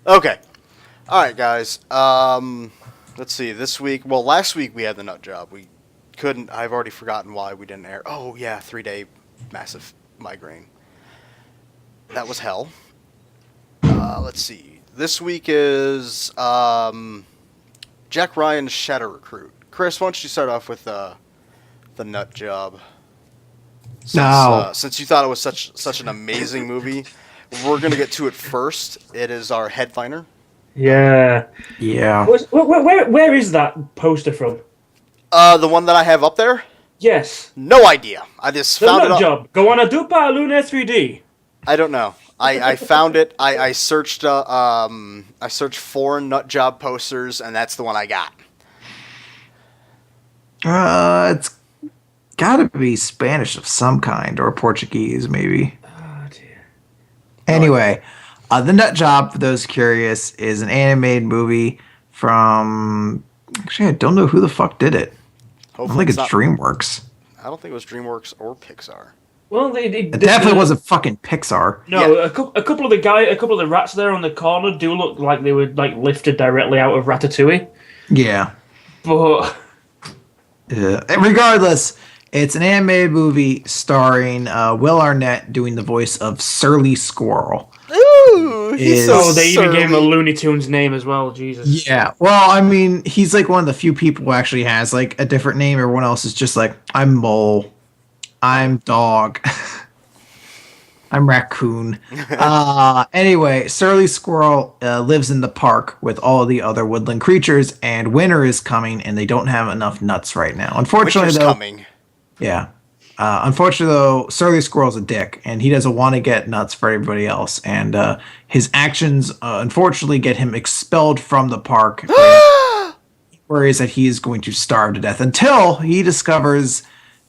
Okay. All right, guys. Let's see. This week, well, last week we had the nut job. We couldn't. I've already forgotten why we didn't air. Oh yeah, 3-day massive migraine. That was hell. Let's see. This week is Jack Ryan's Shadow Recruit. Chris, why don't you start off with the nut job? Since you thought it was such an amazing movie, we're gonna get to it first. It is our headliner. Yeah. Yeah. Where is that poster from? The one that I have up there. Yes. No idea. I just The found nut it. job. Go on a dupa lune 3D. I don't know. I found it. I searched foreign nut job posters, and that's the one I got. It's gotta be Spanish of some kind, or Portuguese, maybe. Oh dear. Anyway, The Nut Job, for those curious, is an animated movie from... Actually, I don't know who the fuck did it. I don't think it's DreamWorks. I don't think it was DreamWorks or Pixar. Well, It definitely wasn't fucking Pixar. No, Yeah. a couple of the rats there on the corner do look like they were like lifted directly out of Ratatouille. Yeah. But Regardless, it's an animated movie starring Will Arnett doing the voice of Surly Squirrel. Ooh, he's so they even gave him a surly. Looney Tunes name as well. Jesus. Yeah, well, I mean, he's like one of the few people who actually has like a different name. Everyone else is just like, I'm mole, I'm dog, I'm raccoon. Anyway, Surly Squirrel lives in the park with all the other woodland creatures, and winter is coming, and they don't have enough nuts right now. Unfortunately, Winter's though, coming. yeah. Unfortunately, though, Surly Squirrel's a dick, and he doesn't want to get nuts for everybody else. And his actions, unfortunately, get him expelled from the park. He worries that he is going to starve to death until he discovers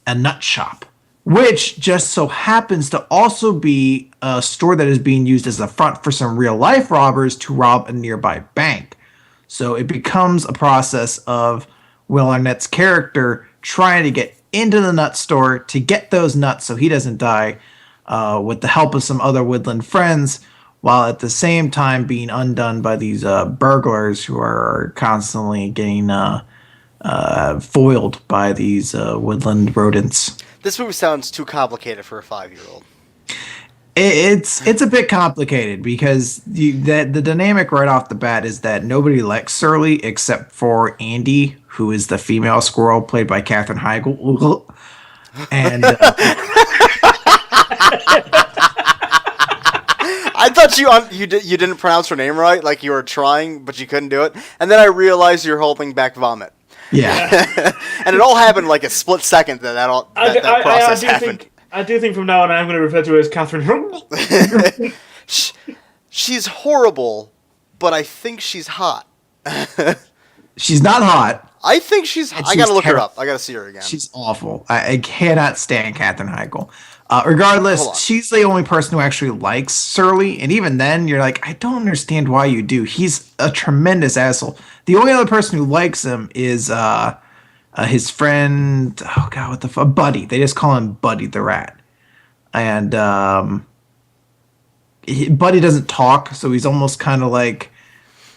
a nut shop, which just so happens to also be a store that is being used as a front for some real-life robbers to rob a nearby bank. So it becomes a process of Will Arnett's character trying to get into the nut store to get those nuts so he doesn't die, with the help of some other woodland friends, while at the same time being undone by these burglars who are constantly getting foiled by these woodland rodents. This movie sounds too complicated for a 5-year-old. It's a bit complicated because the dynamic right off the bat is that nobody likes Surly except for Andy, who is the female squirrel played by Katherine Heigl. And I thought you didn't pronounce her name right, like you were trying, but you couldn't do it. And then I realized you're holding back vomit. yeah, And it all happened like a split second that process happened. I do think from now on I'm going to refer to her as Catherine. She's horrible, but I think she's hot. she's not hot. I think she's. I gotta look her up. I gotta see her again. She's awful. I cannot stand Katherine Heigl. Hold Regardless, on. she's the only person who actually likes Surly, and even then, you're like, I don't understand why you do. He's a tremendous asshole. The only other person who likes him is his friend. Oh God, what the fuck, Buddy. They just call him Buddy the Rat, and Buddy doesn't talk, so he's almost kind of like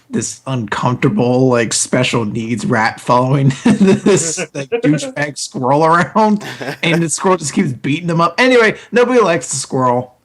this uncomfortable, like, special needs rat following this like douchebag squirrel around, and the squirrel just keeps beating him up. Anyway, nobody likes the squirrel,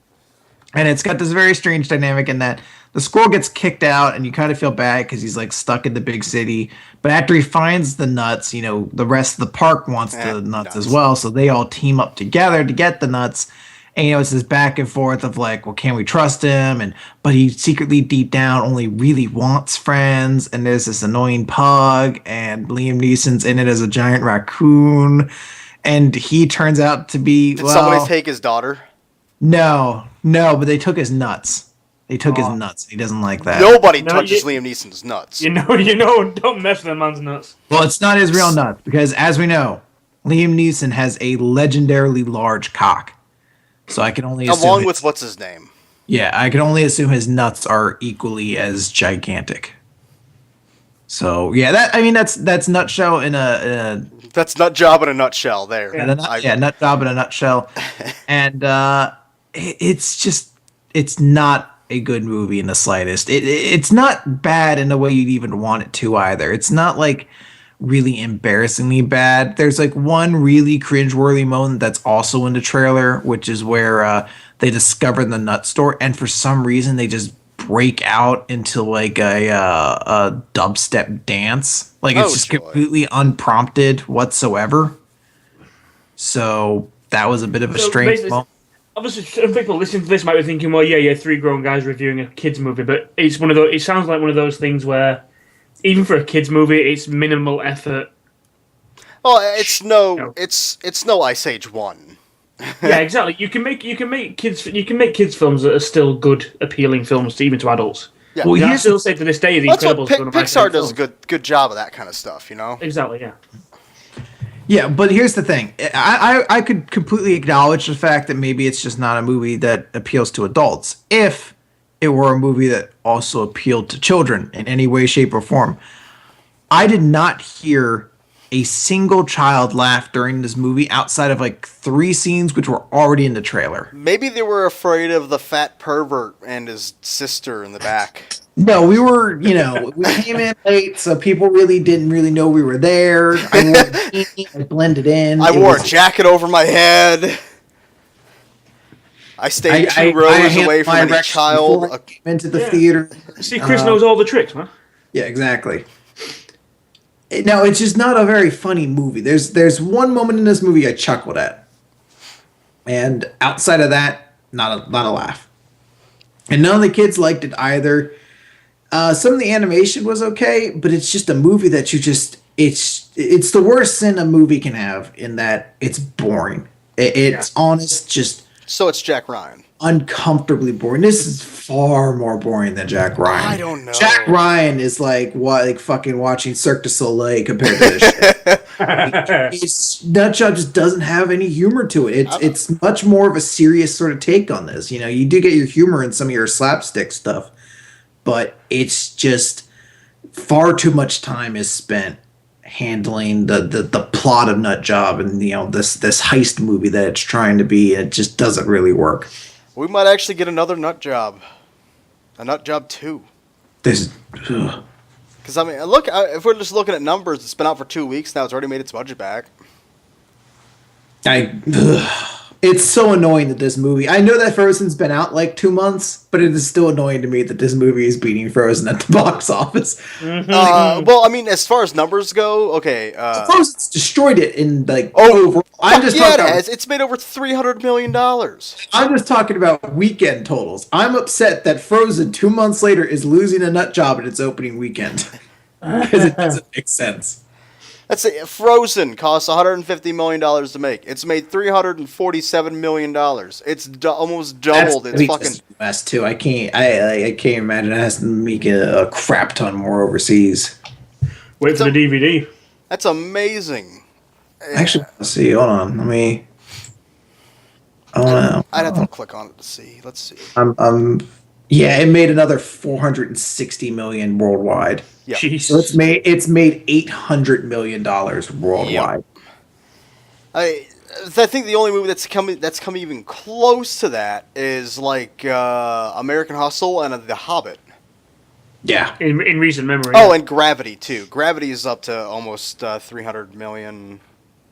and it's got this very strange dynamic in that the squirrel gets kicked out, and you kind of feel bad because he's like stuck in the big city. But after he finds the nuts, you know, the rest of the park wants the nuts as well, so they all team up together to get the nuts. And, you know, it's this back and forth of like, well, can we trust him? But he secretly deep down only really wants friends. And there's this annoying pug, and Liam Neeson's in it as a giant raccoon. And he turns out to be, Did somebody take his daughter? No, but they took his nuts. They took his nuts. He doesn't like that. Nobody touches Liam Neeson's nuts. You know, don't mess with that man's nuts. Well, it's not his real nuts because, as we know, Liam Neeson has a legendarily large cock. So I can only assume Along with what's his name? Yeah, I can only assume his nuts are equally as gigantic. So yeah, that's nutshell in a That's nut job in a nutshell. There. nut job in a nutshell, and it's not a good movie in the slightest. It's not bad in the way you'd even want it to either. It's not like really embarrassingly bad. There's like one really cringeworthy moment that's also in the trailer, which is where they discover the nut store, and for some reason they just break out into like a dubstep dance. Like it's just joy. completely unprompted whatsoever. So that was a bit of a strange moment. Obviously, some people listening to this might be thinking, "Well, yeah, three grown guys reviewing a kids movie," but it's one of those. It sounds like one of those things where, even for a kids movie, it's minimal effort. Well, it's no Ice Age 1. Yeah, exactly. You can make kids films that are still good, appealing films to even to adults. Yeah. Well, I still say to this day, The That's what Incredibles is one of my Pixar favorite does a films. good job of that kind of stuff, you know? Exactly, yeah. Yeah, but here's the thing. I could completely acknowledge the fact that maybe it's just not a movie that appeals to adults. If it were a movie that also appealed to children in any way, shape, or form. I did not hear a single child laugh during this movie outside of like 3 scenes which were already in the trailer. Maybe they were afraid of the fat pervert and his sister in the back. No, we were, we came in late, so people really didn't really know we were there. I wore a beanie, I blended in. I wore a jacket over my head. I stayed 2 rows away from any child. I came into the theater. See, Chris knows all the tricks, man. Yeah, exactly. Now, it's just not a very funny movie. There's one moment in this movie I chuckled at. And outside of that, not a laugh. And none of the kids liked it either. Some of the animation was okay, but it's just a movie that it's the worst sin a movie can have in that it's boring. It's honest, just... So it's Jack Ryan. Uncomfortably boring. This is far more boring than Jack Ryan. I don't know. Jack Ryan is like fucking watching Cirque du Soleil compared to this shit. It's Nutjob just doesn't have any humor to it. It's much more of a serious sort of take on this. You do get your humor in some of your slapstick stuff, but it's just far too much time is spent handling the plot of Nutjob and this heist movie that it's trying to be. It just doesn't really work. We might actually get another Nutjob. A Nutjob 2. Because, I mean, look, if we're just looking at numbers, it's been out for 2 weeks now. It's already made its budget back. It's so annoying that this movie... I know that Frozen's been out like 2 months, but it is still annoying to me that this movie is beating Frozen at the box office. Well, I mean, as far as numbers go, okay. Frozen's destroyed it in like... overall. It has. It's made over $300 million. I'm just talking about weekend totals. I'm upset that Frozen 2 months later is losing a Nutjob in its opening weekend. Because it doesn't make sense. Let's say Frozen costs $150 million to make. It's made $347 million. It's almost doubled. It's fucking US too. I can't imagine it has to make a crap ton more overseas. Wait for the DVD. That's amazing. Actually, let's see. Hold on. Let me. I'd have to click on it to see. Let's see. Yeah, it made another $460 million worldwide. Yeah. So it's made $800 million worldwide. Yep. I think the only movie that's come even close to that is like American Hustle and The Hobbit. Yeah. In recent memory. Oh, and Gravity too. Gravity is up to almost 300 million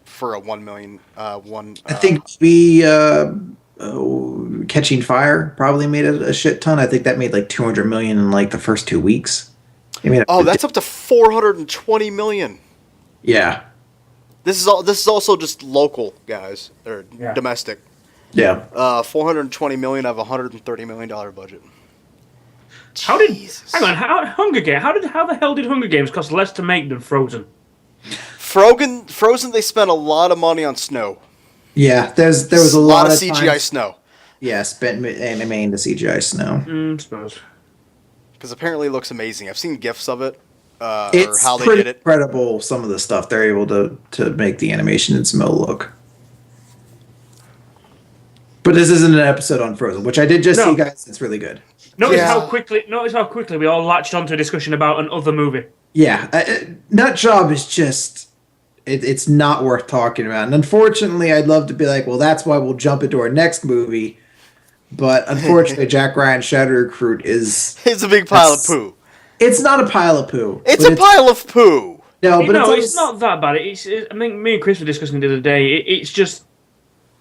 for a 1 million one. I think Catching Fire probably made a shit ton. I think that made like 200 million in like the first 2 weeks. That's up to 420 million. Yeah. This is also just local, guys, or domestic. Yeah. 420 million of a $130 million budget. How the hell did Hunger Games cost less to make than Frozen? Frozen, they spent a lot of money on snow. Yeah, there was a lot of CGI snow. Yeah, spent animating the CGI snow. I suppose. Because apparently it looks amazing. I've seen GIFs of it, it's or how they pretty did it. Incredible, some of the stuff they're able to make the animation and smell look. But this isn't an episode on Frozen, which I did just see, guys. It's really good. Notice how quickly we all latched onto a discussion about an other movie. Yeah, Nutjob is just... It's not worth talking about. And unfortunately, I'd love to be like, well, that's why we'll jump into our next movie. But unfortunately, Jack Ryan Shadow Recruit is It's a big pile of poo. it's not a pile of poo. It's but a pile of poo. No, but No, it's it's not that bad. I mean, me and Chris were discussing it the other day. It's just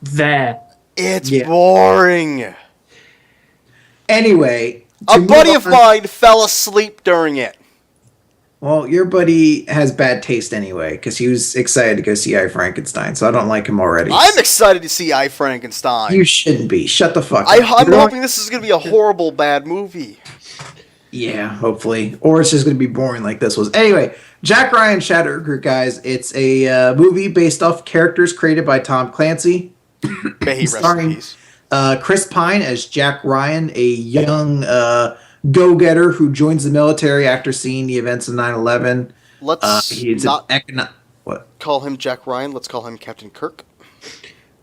there. It's Yeah. boring. Anyway. A buddy of mine fell asleep during it. Well, your buddy has bad taste anyway, because he was excited to go see I, Frankenstein, so I don't like him already. I'm excited to see I, Frankenstein. You shouldn't be. Shut the fuck up. I'm hoping this is going to be a horrible, bad movie. Yeah, hopefully. Or it's just going to be boring like this was. Anyway, Jack Ryan Shadow Recruit, guys. It's a movie based off characters created by Tom Clancy. May he rest in Starring peace. Chris Pine as Jack Ryan, a young go-getter who joins the military after seeing the events of 9/11. Let's He's not what? call him Jack Ryan. Let's call him Captain Kirk.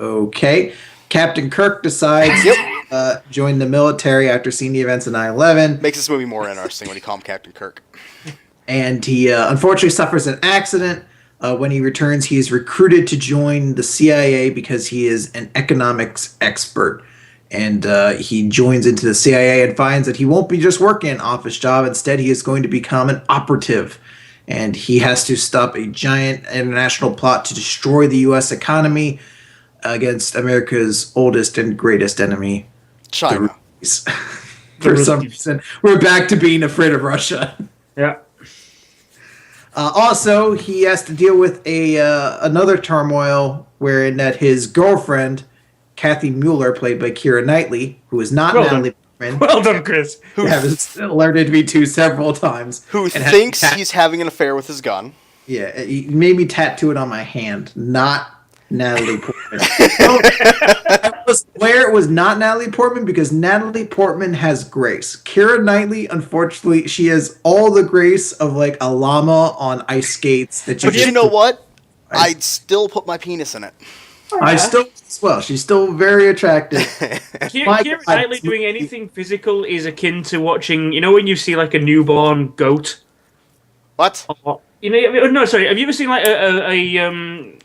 Okay. Captain Kirk decides to join the military after seeing the events of 9/11. Makes this movie more interesting when you call him Captain Kirk. And he unfortunately suffers an accident. When he returns, he is recruited to join the CIA because he is an economics expert. And he joins into the CIA and finds that he won't be just working an office job. Instead, he is going to become an operative. And he has to stop a giant international plot to destroy the U.S. economy against America's oldest and greatest enemy, China. the Ruskies. For some reason, we're back to being afraid of Russia. Yeah. Also, he has to deal with another turmoil wherein that his girlfriend, Kathy Mueller, played by Keira Knightley, who is not Natalie Portman, Well done, Chris. who has alerted me to several times, Who and thinks has- he's having an affair with his gun. Yeah, he made me tattoo it on my hand. Not Natalie Portman. I was aware it was not Natalie Portman because Natalie Portman has grace. Keira Knightley, unfortunately, she has all the grace of like a llama on ice skates. That But you know what? I'd still put my penis in it. I still, well, she's still very attractive. My Keira God. Knightley doing anything physical is akin to watching. You know when you see like a newborn goat. What? Or, no, sorry. Have you ever seen like a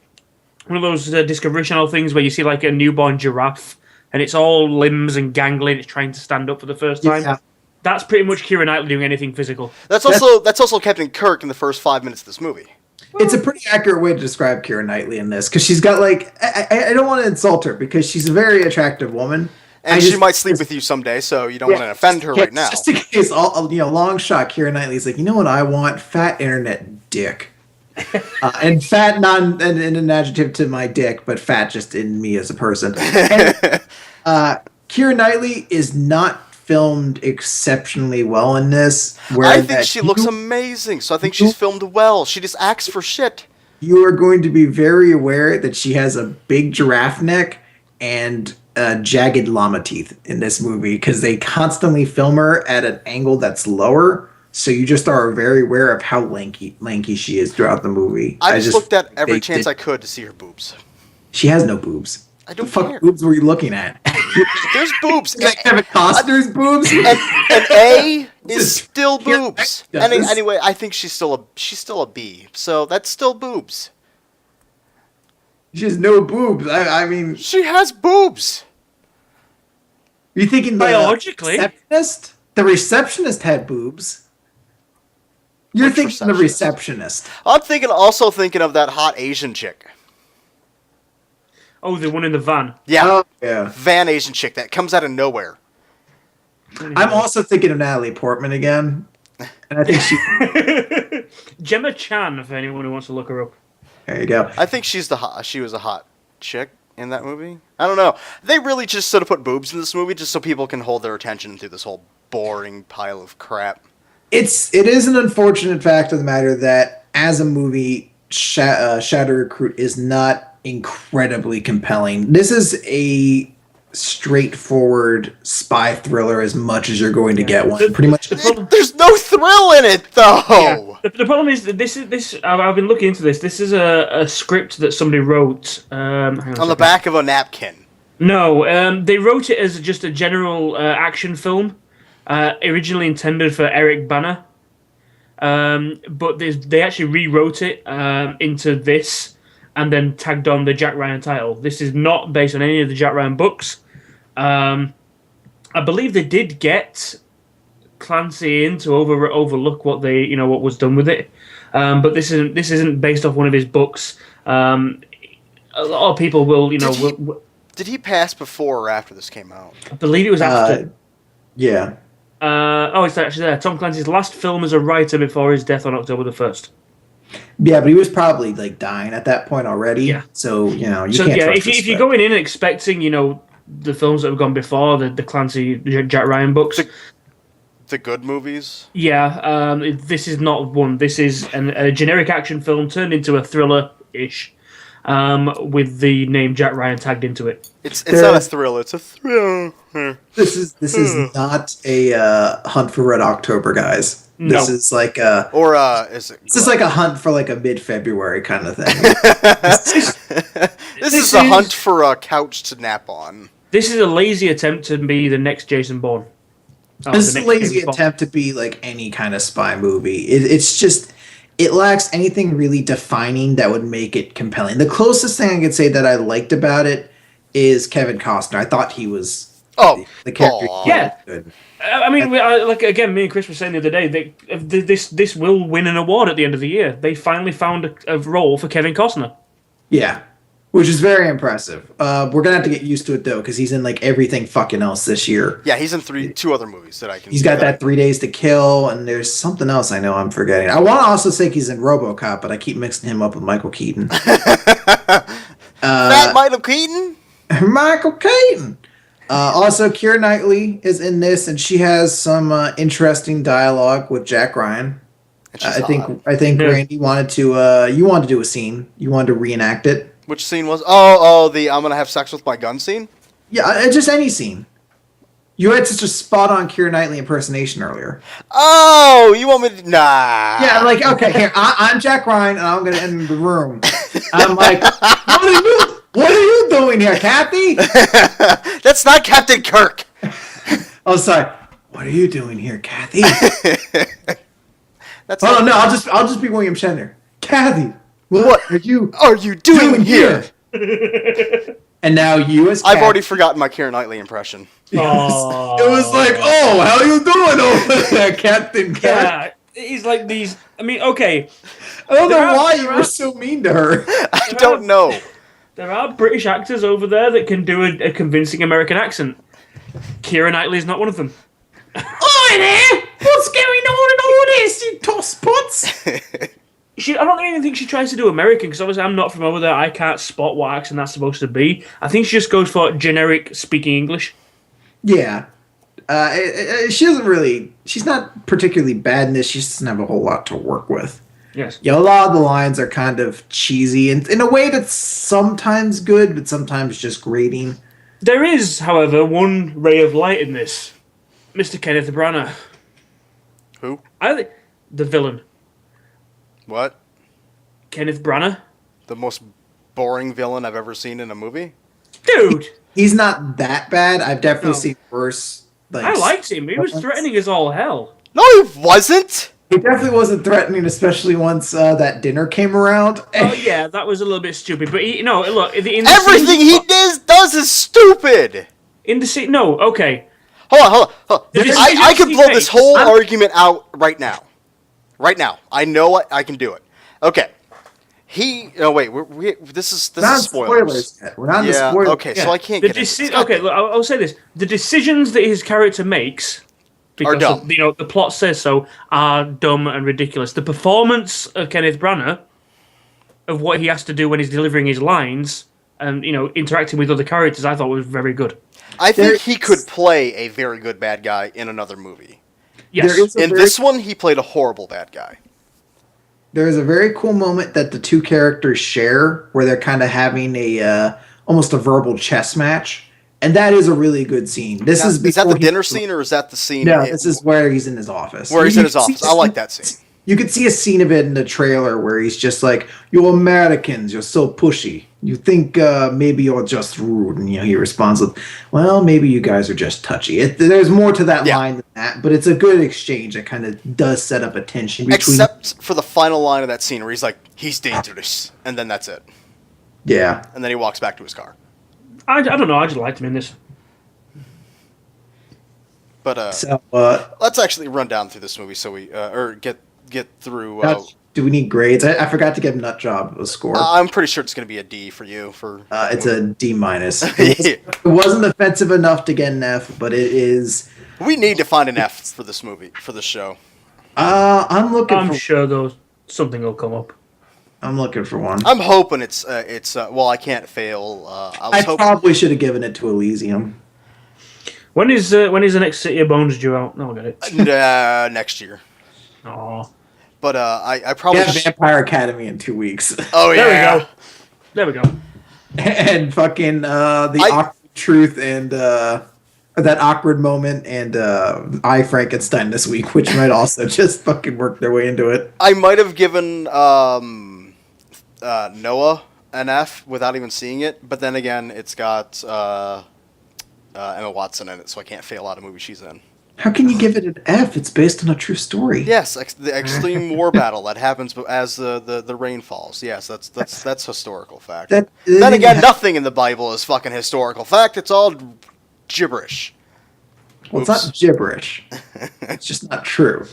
one of those Discovery Channel things where you see like a newborn giraffe and it's all limbs and gangly, it's trying to stand up for the first time? Yeah. That's pretty much Keira Knightley doing anything physical. That's also Captain Kirk in the first 5 minutes of this movie. It's a pretty accurate way to describe Keira Knightley in this because she's got like I don't want to insult her because she's a very attractive woman. And she might sleep with you someday, so you don't want to offend her right now. Just in case, long shot, Keira Knightley's like, you know what I want? Fat internet dick. And fat, not an adjective to my dick, but fat just in me as a person. And, Keira Knightley is not filmed exceptionally well in this. I think she looks amazing, so I think she's filmed well. She just acts for shit. You are going to be very aware that she has a big giraffe neck and jagged llama teeth in this movie because they constantly film her at an angle that's lower. So you just are very aware of how lanky she is throughout the movie. I just looked at every chance I could to see her boobs. She has no boobs. I don't the fuck care. boobs were you looking at? There's boobs. Like Kevin Costner's boobs? And A is still Yeah, boobs. I- And anyway, I think she's still a B. So that's still boobs. She has no boobs. I mean, She has boobs. you thinking Biologically. receptionist? The receptionist had boobs. You're Which thinking the receptionist? receptionist. I'm also thinking of that hot Asian chick. Oh, the one in the van. Yeah, Oh, yeah. Van Asian chick that comes out of nowhere. I'm also thinking of Natalie Portman again. And I think she... Gemma Chan, for anyone who wants to look her up. There you go. I think she was a hot chick in that movie. I don't know. They really just sort of put boobs in this movie just so people can hold their attention through this whole boring pile of crap. It is an unfortunate fact of the matter that as a movie, Shadow Recruit is not incredibly compelling. This is a straightforward spy thriller as much as you're going to get one. Pretty much. There's no thrill in it, though. The problem is that this. I've been looking into this. This is a script that somebody wrote. Hang on a On the second. back of a napkin. No, they wrote it as just a general action film, originally intended for Eric Bana. But they actually rewrote it into this, and then tagged on the Jack Ryan title. This is not based on any of the Jack Ryan books. I believe they did get Clancy in to overlook what was done with it. But this isn't based off one of his books. A lot of people will, Did he pass before or after this came out? I believe it was after. Yeah. It's actually there. Tom Clancy's last film as a writer before his death on October the 1st. Yeah, but he was probably like dying at that point already. Yeah. So you can't. Yeah, if you're going in and expecting, the films that have gone before the Clancy Jack Ryan books, the good movies. Yeah, this is not one. This is a generic action film turned into a thriller-ish, with the name Jack Ryan tagged into it. It's not a thrill. It's a thrill. This is not a Hunt for Red October, guys. No. This is like a is it? This is like a hunt for like a mid-February kind of thing. This is a hunt for a couch to nap on. This is a lazy attempt to be the next Jason Bourne. This is a lazy attempt to be like any kind of spy movie. It's just, it lacks anything really defining that would make it compelling. The closest thing I could say that I liked about it is Kevin Costner. I thought he was the character. Yeah. Good. I mean, again, me and Chris were saying the other day, this will win an award at the end of the year. They finally found a role for Kevin Costner. Yeah. Which is very impressive. We're going to have to get used to it, though, because he's in, like, everything fucking else this year. Yeah, he's in two other movies that I can He's got that 3 Days to Kill, and there's something else I know I'm forgetting. I want to also say he's in RoboCop, but I keep mixing him up with Michael Keaton. That Michael Keaton? Michael Keaton! Also, Keira Knightley is in this, and she has some interesting dialogue with Jack Ryan. I think Randy wanted to, you wanted to do a scene. You wanted to reenact it. Which scene was? The I'm gonna have sex with my gun scene? Yeah, just any scene. You had such a spot-on Keira Knightley impersonation earlier. Oh, you want me to... Nah. Yeah, like, okay, here, I'm Jack Ryan, and I'm gonna enter the room. I'm like, what are you doing here, Kathy? That's not Captain Kirk. Oh, sorry. What are you doing here, Kathy? That's no, I'll just be William Shatner. Kathy, what are you doing here? And now you as I've already forgotten my Keira Knightley impression. Yes. It was like, oh, how you doing over there, Captain Kirk? Yeah, he's like these... I mean, okay. I don't know why you were so mean to her. I don't know. There are British actors over there that can do a convincing American accent. Keira Knightley is not one of them. Hi there! What's going on in all this, you tosspots? I don't even think she tries to do American, because obviously I'm not from over there. I can't spot what accent that's supposed to be. I think she just goes for generic speaking English. Yeah. She doesn't really... She's not particularly bad in this. She just doesn't have a whole lot to work with. Yes. Yeah, a lot of the lines are kind of cheesy, and in a way that's sometimes good, but sometimes just grating. There is, however, one ray of light in this. Mr. Kenneth Branagh. Who? The villain. What? Kenneth Branagh. The most boring villain I've ever seen in a movie? Dude! He's not that bad. I've definitely seen worse. I liked him. He was threatening as all hell. No, he wasn't! He definitely wasn't threatening, especially once that dinner came around. Oh, yeah, that was a little bit stupid. But, look... Everything he does is stupid! No, okay. Hold on. I can blow this whole argument out right now. Right now. I know I can do it. Okay. This is spoilers. We're not in the spoilers. Okay, so I can't get into okay, look, I'll say this. The decisions that his character makes... are dumb. The plot says so, are dumb and ridiculous. The performance of Kenneth Branagh, of what he has to do when he's delivering his lines, and, interacting with other characters, I thought was very good. I think he could play a very good bad guy in another movie. Yes. In this one, he played a horrible bad guy. There is a very cool moment that the two characters share, where they're kind of having almost a verbal chess match. And that is a really good scene. Is that the dinner scene, or is that the scene? No, this is where he's in his office. Where he's in his office. I like that scene. You could see a scene of it in the trailer where he's just like, "You Americans, you're so pushy. You think maybe you're just rude." And he responds with, "Well, maybe you guys are just touchy." There's more to that line than that, but it's a good exchange that kind of does set up a tension between... Except for the final line of that scene where he's like, "He's dangerous," and then that's it. Yeah. And then he walks back to his car. I don't know. I just liked him in this. But So, let's actually run down through this movie so we or get through. do we need grades? I forgot to give Nut Job a score. I'm pretty sure it's going to be a D for you. It's a D minus. It wasn't offensive enough to get an F, but it is. We need to find an F for this movie, for this show. I'm sure something will come up. I'm looking for one. I'm hoping it's well, I can't fail. I probably should have given it to Elysium. When is the next City of Bones due out? No, I got it. Next year. Oh. But I probably Vampire Academy in 2 weeks. Oh yeah. There we go. And fucking awkward truth and that awkward moment and I Frankenstein this week, which might also just fucking work their way into it. I might have given Noah an F without even seeing it, but then again, it's got Emma Watson in it, so I can't fail out a movie she's in. How can you give it an F? It's based on a true story. Yes, the extreme war battle that happens as the rain falls. Yes, that's historical fact. Then again, nothing in the Bible is fucking historical fact. It's all gibberish. Well, it's not gibberish. It's just not true.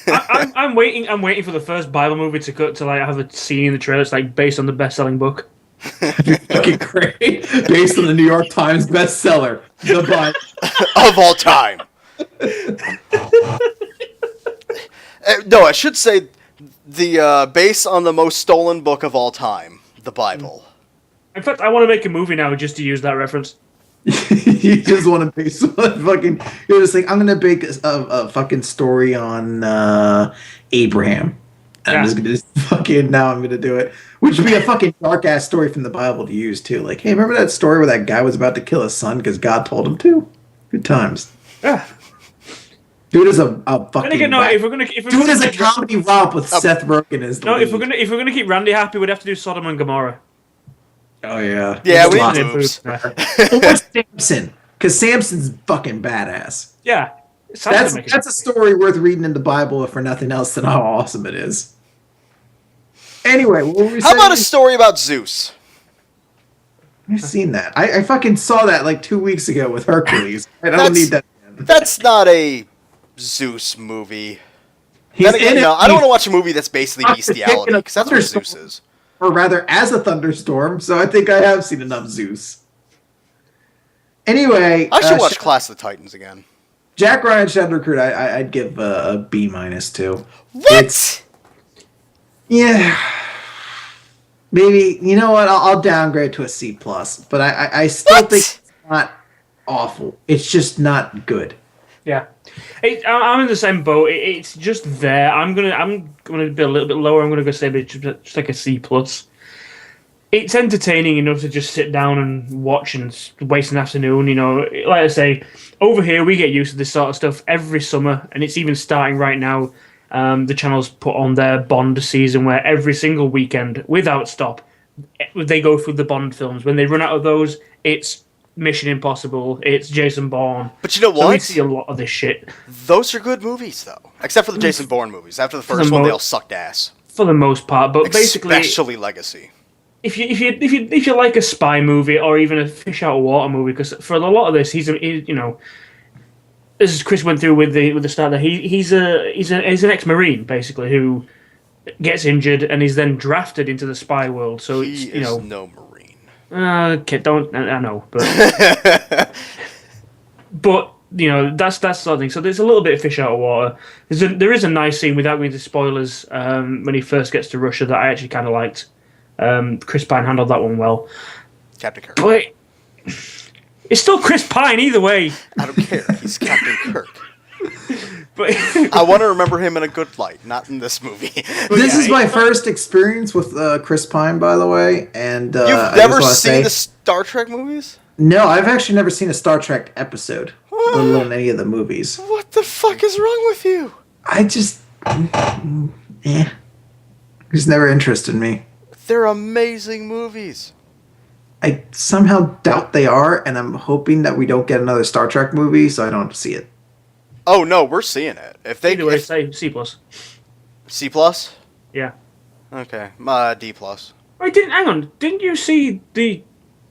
I'm waiting for the first Bible movie to like have a scene in the trailer. It's like based on the best-selling book. Fucking great. Based on the New York Times bestseller, the Bible of all time. No, I should say the based on the most stolen book of all time, the Bible. In fact, I want to make a movie now just to use that reference. You just want to base fucking. You're just like, I'm gonna make a fucking story on Abraham. And I'm just gonna fucking now. I'm gonna do it, which would be a fucking dark ass story from the Bible to use too. Like, hey, remember that story where that guy was about to kill his son because God told him to? Good times. Yeah. Do it as a fucking. Then again, no. If we're gonna do it as a comedy romp with Seth Rogen as the lead. If we're gonna keep Randy happy, we'd have to do Sodom and Gomorrah. Oh yeah. Yeah, we need moves. What's Samson? Because Samson's fucking badass. Yeah. That's a story worth reading in the Bible, if for nothing else, than how awesome it is. Anyway, what were we saying? How about a story about Zeus? I've seen that. I fucking saw that like 2 weeks ago with Hercules. I don't need that. That's not a Zeus movie. I don't want to watch a movie that's basically bestiality, because that's what Zeus is. Or rather, as a thunderstorm, so I think I have seen enough Zeus. Anyway... I should watch Clash of the Titans again. Jack Ryan Shadow Recruit, I'd give a B- too. What? Yeah. Maybe, you know what, I'll downgrade to a C+, but I still think it's not awful. It's just not good. Yeah. I'm in the same boat. It's just there. I'm gonna be a little bit lower. I'm gonna go say just like a C+. It's entertaining enough to just sit down and watch and waste an afternoon. You know, like I say, over here we get used to this sort of stuff every summer, and it's even starting right now. The channel's put on their Bond season, where every single weekend, without stop, they go through the Bond films. When they run out of those, it's Mission Impossible, it's Jason Bourne. But you know what? So we see a lot of this shit. Those are good movies, though. Except for the Jason Bourne movies. After the first one, they all sucked ass. For the most part, but basically... Especially Legacy. If you like a spy movie or even a fish out of water movie, because for a lot of this, he's you know, as Chris went through with the start, that he's an ex-marine basically who gets injured and is then drafted into the spy world. So he it's, you know, is no marine. Okay, I know, but but you know that's the sort of thing. So there's a little bit of fish out of water. There is a nice scene, without going into spoilers, when he first gets to Russia, that I actually kind of liked. Chris Pine handled that one well. Captain Kirk. But it's still Chris Pine either way. I don't care. He's Captain Kirk. But I want to remember him in a good light, not in this movie. This is my first experience with Chris Pine, by the way. And you've never seen the Star Trek movies? No, I've actually never seen a Star Trek episode, let alone any of the movies. What the fuck is wrong with you? I just, it's never interested me. They're amazing movies. I somehow doubt they are, and I'm hoping that we don't get another Star Trek movie, so I don't see it. Oh no, we're seeing it. If they either way, say C+. C+? Yeah. Okay, D+. Wait, didn't you see the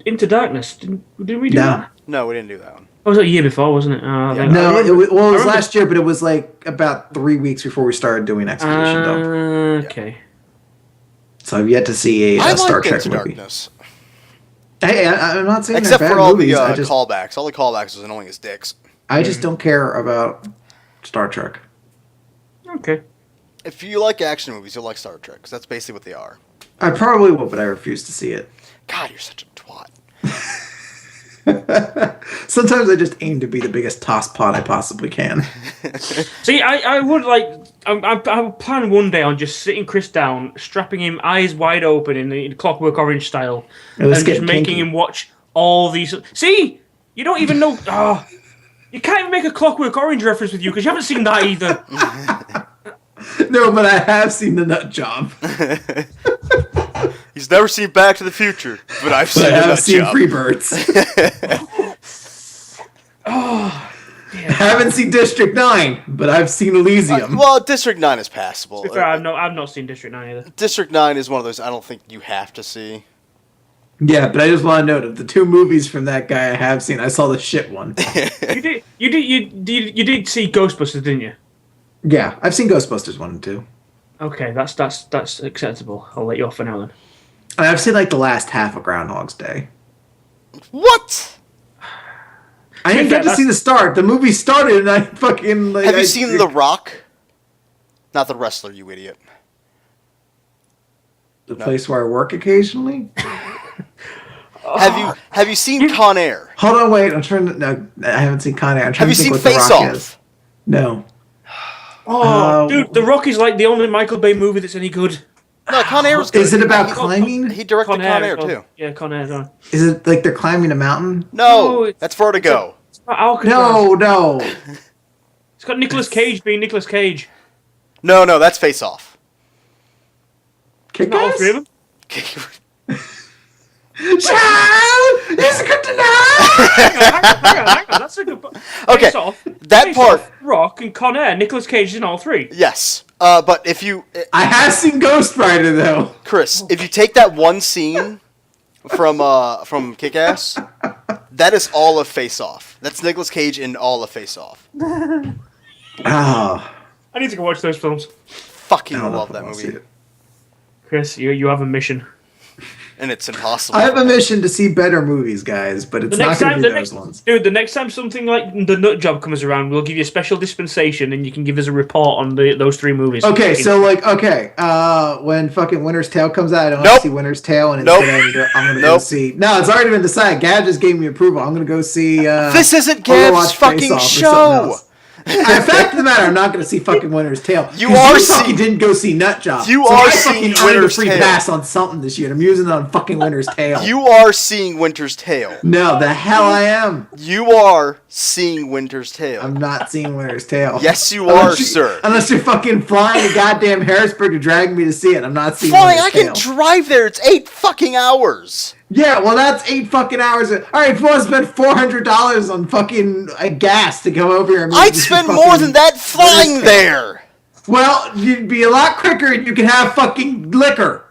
Into Darkness? Didn't we do that? No, we didn't do that one. Oh, was it a year before, wasn't it? Yeah. No, it was remember- last year, but it was like about 3 weeks before we started doing Exposition, though. Okay. So I've yet to see a I Star liked Trek Into movie. Darkness. Hey, I'm not saying Except they're for bad all movies. the I just, callbacks. All the callbacks was annoying as dicks. I just don't care about Star Trek. Okay. If you like action movies, you'll like Star Trek, because that's basically what they are. I probably will, but I refuse to see it. God, you're such a twat. Sometimes I just aim to be the biggest tosspot I possibly can. See, I would like. I would plan one day on just sitting Chris down, strapping him eyes wide open in the Clockwork Orange style, Let's and get just making kinky. him watch all these. See, you don't even know. Oh, you can't even make a Clockwork Orange reference with you because you haven't seen that either. No, but I have seen the Nut Job. He's never seen Back to the Future, but I've seen But I The have Nut seen Job. Freebirds. Yeah. Haven't seen District 9, but I've seen Elysium. Well, District 9 is passable. To be fair, I've not seen District 9 either. District 9 is one of those I don't think you have to see. Yeah, but I just want to note of the 2 movies from that guy I have seen, I saw the shit one. You did see Ghostbusters, didn't you? Yeah, I've seen Ghostbusters 1 and 2. Okay, that's acceptable. I'll let you off for now then. And I've seen like the last half of Groundhog's Day. What? I didn't get to see the start. The movie started and I fucking... Like, Have you seen The Rock? Not the wrestler, you idiot. The place where I work occasionally? Have you seen Con Air? Hold on, wait. I'm trying to... No, I haven't seen Con Air. I'm trying Have to you think seen what The Face Rock Off? is. No. Oh, dude, The Rock is like the only Michael Bay movie that's any good. No, Con Air was good. Is it about climbing? He directed Con Air, as well. too. Yeah, Con Air as well. Is it like they're climbing a mountain? No, No, that's Vertigo. It's about Alcatraz. No. It's got Nicolas Cage being Nicolas Cage. No, that's Face Off. Kick Not all three of them. Child, it's good to know. Hang on. That's a good. Okay, Face Off, that Face part- Off, Rock and Con Air. Nicolas Cage is in all three. Yes, but if you... I have seen Ghost Rider though. Chris, if you take that one scene from Kick-Ass, that is all of Face Off. That's Nicolas Cage in all of Face Off. Oh, I need to go watch those films. Fucking I don't know love if I that wanna see movie. it. Chris, you have a mission. And it's impossible. I have a mission to see better movies, guys, but it's not going to be those ones. Dude, the next time something like The Nut Job comes around, we'll give you a special dispensation, and you can give us a report on those 3 movies. Okay, so when fucking Winter's Tale comes out, I don't want Nope. to see Winter's Tale, and Nope. instead I'm going to go Nope. see. No, it's already been decided. Gab just gave me approval. I'm going to go see. This isn't I'm gonna watch Gab's fucking Face Off or something show. else. The fact of the matter, I'm not going to see fucking Winter's Tale. You 'Cause are fucking seeing- didn't go see Nut Job. You so are I seeing fucking earned a Winter's free Tale. pass on something this year. And I'm using it on fucking Winter's Tale. You are seeing Winter's Tale. No, the hell I am. You are seeing Winter's Tale. I'm not seeing Winter's Tale. Yes, you are, sir. Unless you're fucking flying to goddamn Harrisburg to drag me to see it. I'm not seeing Fine, Winter's I can Tale. drive there. It's 8 fucking hours. Yeah, well, that's 8 fucking hours. All right, if you want to spend $400 on fucking gas to go over here, and I'd spend more than that flying Winter's there. Well, you'd be a lot quicker, and you can have fucking liquor.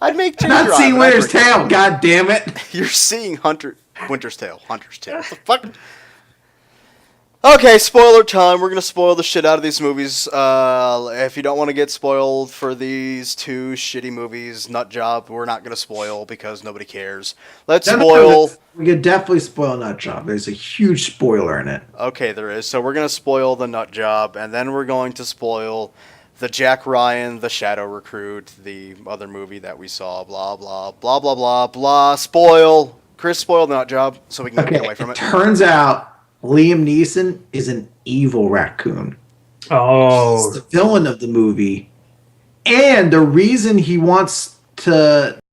I'd make two Not drive, seeing and I'd Winter's drink. Tale. God damn it! You're seeing Winter's Tale. Hunter's Tale. What the fuck? Okay, spoiler time. We're gonna spoil the shit out of these movies. If you don't want to get spoiled for these 2 shitty movies, Nut Job, we're not gonna spoil because nobody cares. Let's spoil. We could definitely spoil Nut Job. There's a huge spoiler in it. Okay, there is. So we're gonna spoil the Nut Job, and then we're going to spoil the Jack Ryan, the Shadow Recruit, the other movie that we saw. Blah blah blah blah blah blah. Spoil. Chris spoiled the Nut Job, so we can get away from it. Turns out Liam Neeson is an evil raccoon. Oh. He's the villain of the movie. And the reason he wants to